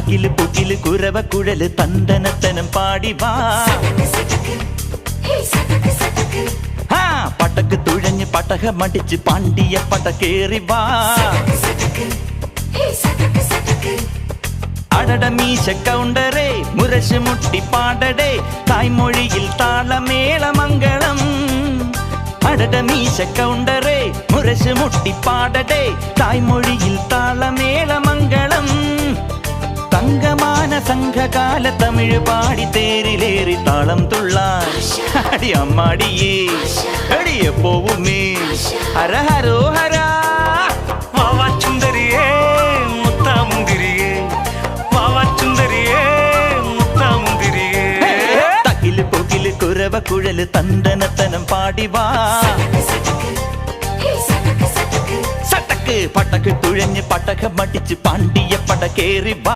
തകില് പുകില് കുരവ കുഴല് തന്തനത്തനം പാടി വാ. പടക്ക് തുഴഞ്ഞ് പടകമടിച്ച് പാണ്ടിയ പടകേറി വാ. അടട മീശ കൗണ്ടറേ മുരശ് മുട്ടി പാടടേ തായ്മൊഴിയിൽ താളമേളമംഗളം. അടട മീശ കൗണ്ടറേ മുരശ് മുട്ടി പാടടേ തായ്മൊഴിയിൽ താളമേളമംഗളം. തങ്കമാന സംഘകാല തമിഴ് പാടി തേരിലേറി താളം തുള്ളാൻ അടി അമ്മാടിയേ അടിയെ പോവുമേ ഹര ഹരോ ഹരാ. വാവാച്ചുന്തരിയേ മുത്താമുന്തിരിയേ വാവാച്ചുന്തരിയേ മുത്താമുന്തിരിയേ. തകില് പുകില് കുരവ കുഴല് തന്തനത്തനം പാടി വാ. സട്ടക്ക് പടക്ക് തുഴഞ്ഞ് പടകമടിച്ച് പാണ്ടിയ പടകേറി വാ.